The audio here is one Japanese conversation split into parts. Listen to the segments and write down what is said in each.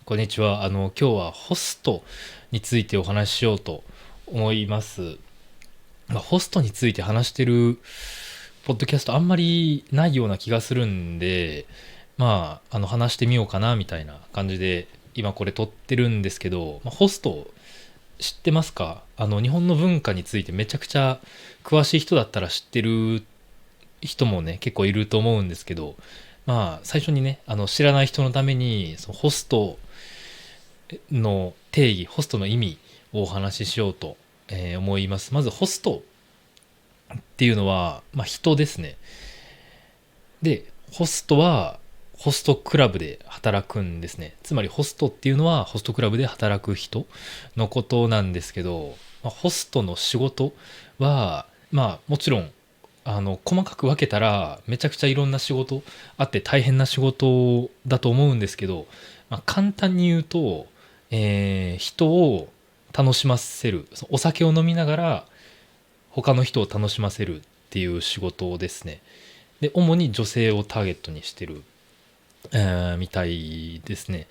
こんにちは。今日はホストについてお話ししようと思います。ホストについて話してるポッドキャストあんまりないような気がするんで、話してみようかなみたいな感じで、今これ撮ってるんですけど、ホスト知ってますか？日本の文化についてめちゃくちゃ詳しい人だったら知ってる人もね、結構いると思うんですけど、最初にね、知らない人のために、そのホストの定義、ホストの意味をお話ししようと、思います。まずホストっていうのは、人ですね。で、ホストはホストクラブで働くんですね。つまりホストっていうのはホストクラブで働く人のことなんですけど、ホストの仕事は、もちろん細かく分けたらめちゃくちゃいろんな仕事あって大変な仕事だと思うんですけど、簡単に言うと、人を楽しませる、お酒を飲みながら他の人を楽しませるっていう仕事ですね。で、主に女性をターゲットにしてる、みたいですね。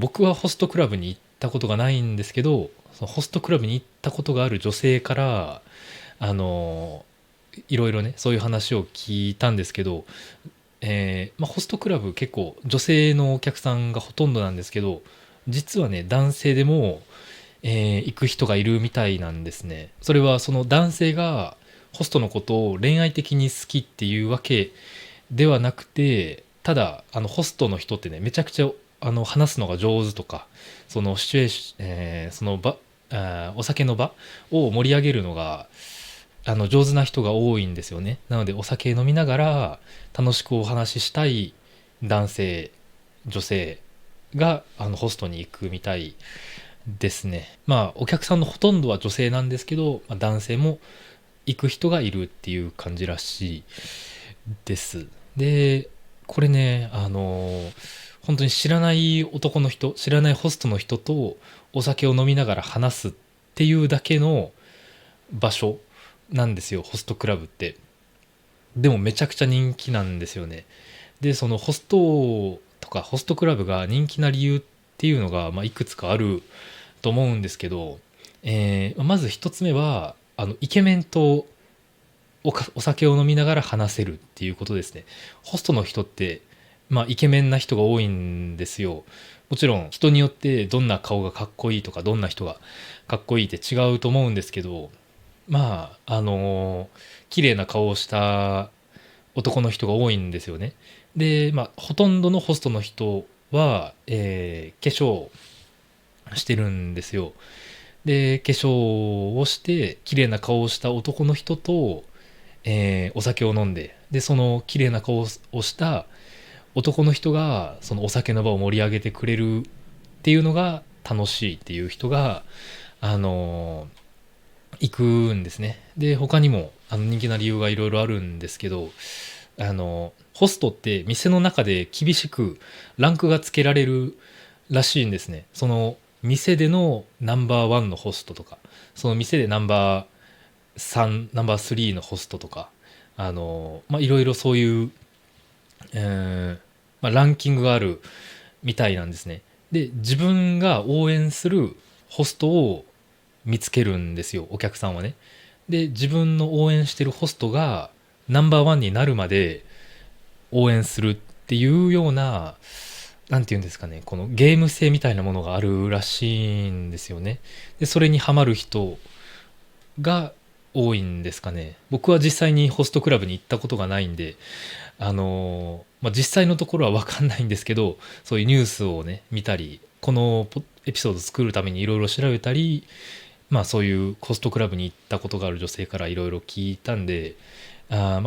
僕はホストクラブに行ったことがないんですけど、そのホストクラブに行ったことがある女性から、あのいろいろね、そういう話を聞いたんですけど、ホストクラブ結構女性のお客さんがほとんどなんですけど、実はね、男性でも、行く人がいるみたいなんですね。それはその男性がホストのことを恋愛的に好きっていうわけではなくて、ただホストの人ってね、めちゃくちゃ話すのが上手とか、そのシチュエーション、その場、お酒の場を盛り上げるのが上手な人が多いんですよね。なのでお酒飲みながら楽しくお話ししたい男性、女性がホストに行くみたいですね。お客さんのほとんどは女性なんですけど、男性も行く人がいるっていう感じらしいです。で、これね、本当に知らない男の人、知らないホストの人とお酒を飲みながら話すっていうだけの場所なんですよ、ホストクラブって。でもめちゃくちゃ人気なんですよね。で、そのホストとかホストクラブが人気な理由っていうのが、いくつかあると思うんですけど、まず一つ目はイケメンとお酒を飲みながら話せるっていうことですね。ホストの人って、イケメンな人が多いんですよ。もちろん人によってどんな顔がかっこいいとかどんな人がかっこいいって違うと思うんですけど、綺麗な顔をした男の人が多いんですよね。で、ほとんどのホストの人は、化粧してるんですよ。で、化粧をして、綺麗な顔をした男の人と、お酒を飲んで、で、その綺麗な顔をした男の人が、そのお酒の場を盛り上げてくれるっていうのが楽しいっていう人が、あの行くんですね。で、他にも人気な理由がいろいろあるんですけど、ホストって店の中で厳しくランクがつけられるらしいんですね。その店でのナンバーワンのホストとか、その店でナンバー3、ナンバー3のホストとか、いろいろそういう、ランキングがあるみたいなんですね。で、自分が応援するホストを見つけるんですよ、お客さんはね。で、自分の応援してるホストがナンバーワンになるまで応援するっていうような、なんていうんですかね、このゲーム性みたいなものがあるらしいんですよね。で、それにハマる人が多いんですかね。僕は実際にホストクラブに行ったことがないんで、実際のところは分かんないんですけど、そういうニュースをね、見たり、このエピソード作るためにいろいろ調べたり、そういうホストクラブに行ったことがある女性からいろいろ聞いたんで、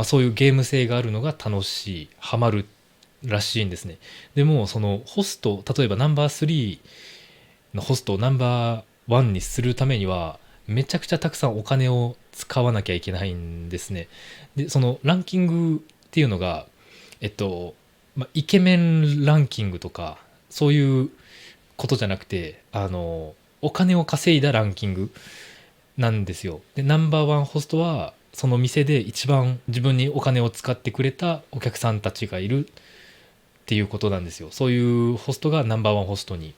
そういうゲーム性があるのが楽しい、ハマるらしいんですね。でも、そのホスト、例えばナンバー3のホストをナンバーワンにするためには、めちゃくちゃたくさんお金を使わなきゃいけないんですね。で、そのランキングっていうのが、イケメンランキングとか、そういうことじゃなくて、お金を稼いだランキングなんですよ。で、ナンバーワンホストは、その店で一番自分にお金を使ってくれたお客さんたちがいるっていうことなんですよ。そういうホストがナンバーワンホストに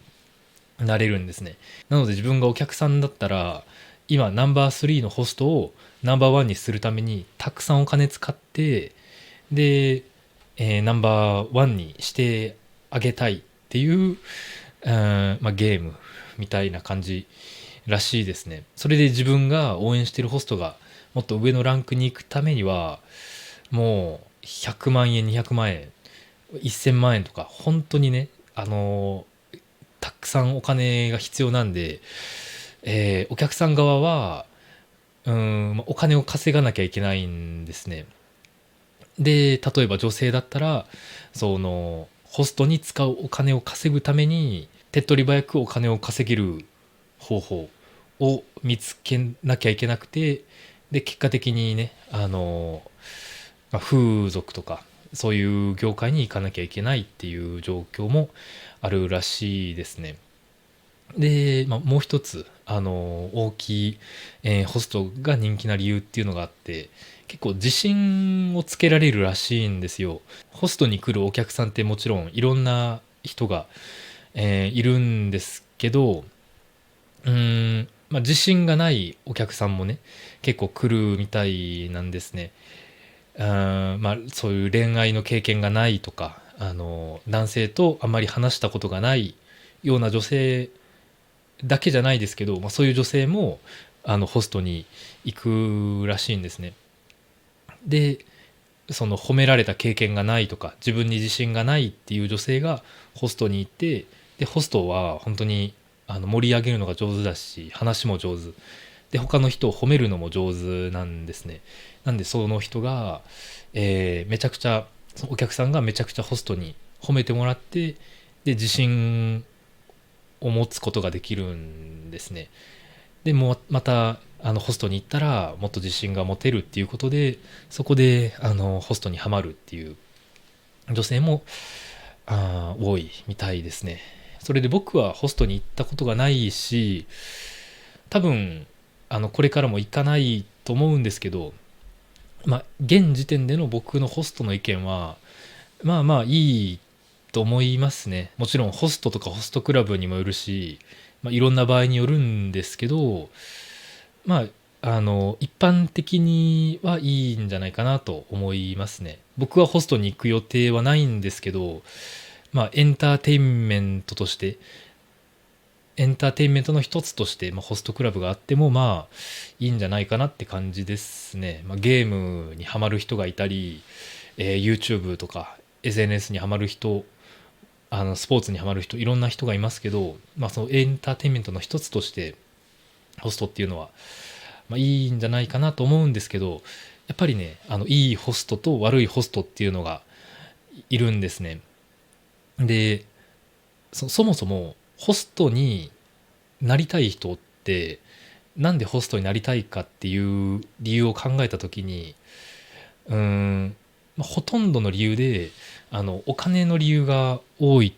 なれるんですね。なので自分がお客さんだったら、今ナンバー3のホストをナンバーワンにするためにたくさんお金使って、で、ナンバーワンにしてあげたいっていう、ゲームみたいな感じらしいですね。それで自分が応援してるホストがもっと上のランクに行くためには、もう100万円、200万円、1000万円とか、本当にね、たくさんお金が必要なんで、お客さん側は、お金を稼がなきゃいけないんですね。で、例えば女性だったら、その、ホストに使うお金を稼ぐために、手っ取り早くお金を稼げる方法を見つけなきゃいけなくて、で、結果的にね、風俗とか、そういう業界に行かなきゃいけないっていう状況もあるらしいですね。で、もう一つ、大きい、ホストが人気な理由っていうのがあって、結構自信をつけられるらしいんですよ。ホストに来るお客さんってもちろんいろんな人が、いるんですけど、自信がないお客さんもね、結構来るみたいなんですね。そういう恋愛の経験がないとか、男性とあまり話したことがないような女性だけじゃないですけど、そういう女性もホストに行くらしいんですね。で、その褒められた経験がないとか自分に自信がないっていう女性がホストに行って、でホストは本当に盛り上げるのが上手だし、話も上手で、他の人を褒めるのも上手なんですね。なんでその人が、めちゃくちゃ、そのお客さんがめちゃくちゃホストに褒めてもらって、で自信を持つことができるんですね。でもまたホストに行ったらもっと自信が持てるっていうことで、そこでホストにはまるっていう女性も多いみたいですね。それで僕はホストに行ったことがないし、多分これからも行かないと思うんですけど、現時点での僕のホストの意見はいいと思いますね。もちろんホストとかホストクラブにもよるし、いろんな場合によるんですけど、一般的にはいいんじゃないかなと思いますね。僕はホストに行く予定はないんですけど、エンターテインメントとして、エンターテインメントの一つとして、ホストクラブがあってもいいんじゃないかなって感じですね。ゲームにハマる人がいたり、YouTube とか SNS にハマる人、スポーツにハマる人、いろんな人がいますけど、そのエンターテインメントの一つとしてホストっていうのは、いいんじゃないかなと思うんですけど、やっぱりね、いいホストと悪いホストっていうのがいるんですね。で、そもそもホストになりたい人ってなんでホストになりたいかっていう理由を考えた時に、うーん、ほとんどの理由でお金の理由が多い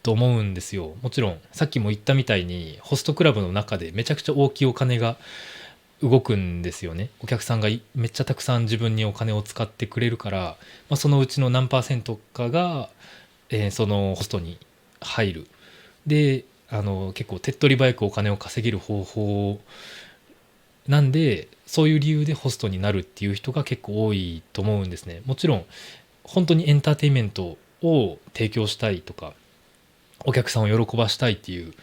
と思うんですよ。もちろんさっきも言ったみたいにホストクラブの中でめちゃくちゃ大きいお金が動くんですよね。お客さんがめっちゃたくさん自分にお金を使ってくれるから、そのうちの何パーセントかが、そのホストに入る。で、結構手っ取り早くお金を稼げる方法なんで、そういう理由でホストになるっていう人が結構多いと思うんですね。もちろん本当にエンターテインメントを提供したいとか、お客さんを喜ばしたいっていう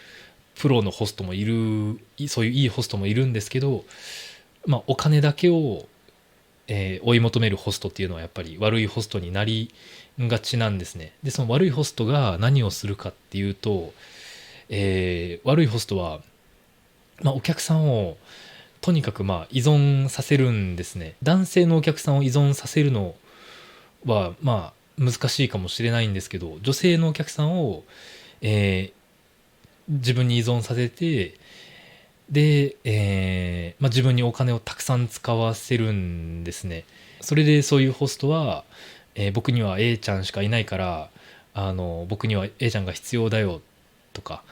プロのホストもいる、そういういいホストもいるんですけど、お金だけを、追い求めるホストっていうのはやっぱり悪いホストになりがちなんですね。で、その悪いホストが何をするかっていうと、悪いホストは、お客さんをとにかく依存させるんですね。男性のお客さんを依存させるのは難しいかもしれないんですけど、女性のお客さんを、えー自分に依存させて、で、自分にお金をたくさん使わせるんですね。それでそういうホストは、僕には A ちゃんしかいないから、僕には A ちゃんが必要だよとか、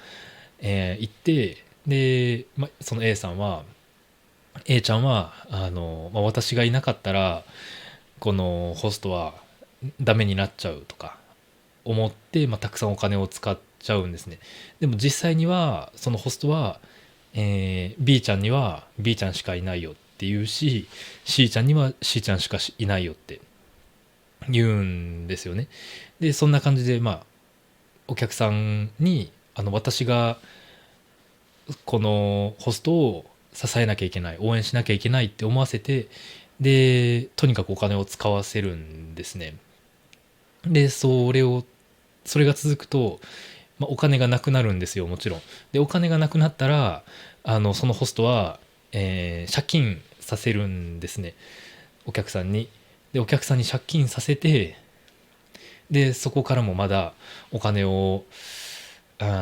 言って、で、その A さんは、A ちゃんは、私がいなかったら、このホストはダメになっちゃうとか思って、たくさんお金を使っちゃうんですね。でも実際にはそのホストは、B ちゃんには B ちゃんしかいないよって言うし、 C ちゃんには C ちゃんしかいないよって言うんですよね。でそんな感じでお客さんに私がこのホストを支えなきゃいけない、応援しなきゃいけないって思わせて、でとにかくお金を使わせるんですね。でそれが続くと、お金がなくなるんですよ、もちろん。でお金がなくなったらそのホストは、借金させるんですね、お客さんに。でお客さんに借金させて、でそこからもまだお金を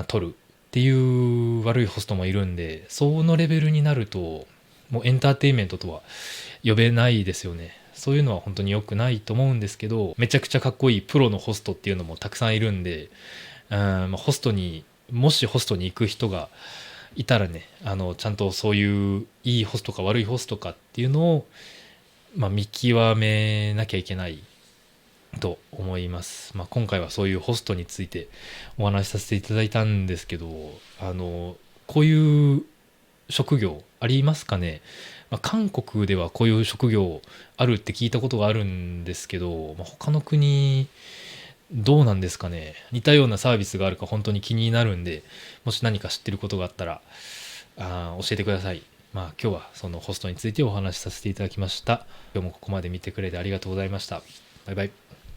取るっていう悪いホストもいるんで、そのレベルになるともうエンターテインメントとは呼べないですよね。そういうのは本当に良くないと思うんですけど、めちゃくちゃかっこいいプロのホストっていうのもたくさんいるんで、もしホストに行く人がいたらね、ちゃんとそういういいホストか悪いホストかっていうのを、見極めなきゃいけないと思います。今回はそういうホストについてお話しさせていただいたんですけど、こういう職業ありますかね。韓国ではこういう職業あるって聞いたことがあるんですけど、他の国どうなんですかね。似たようなサービスがあるか本当に気になるんで、もし何か知ってることがあったら教えてください。今日はそのホストについてお話しさせていただきました。今日もここまで見てくれてありがとうございました。バイバイ。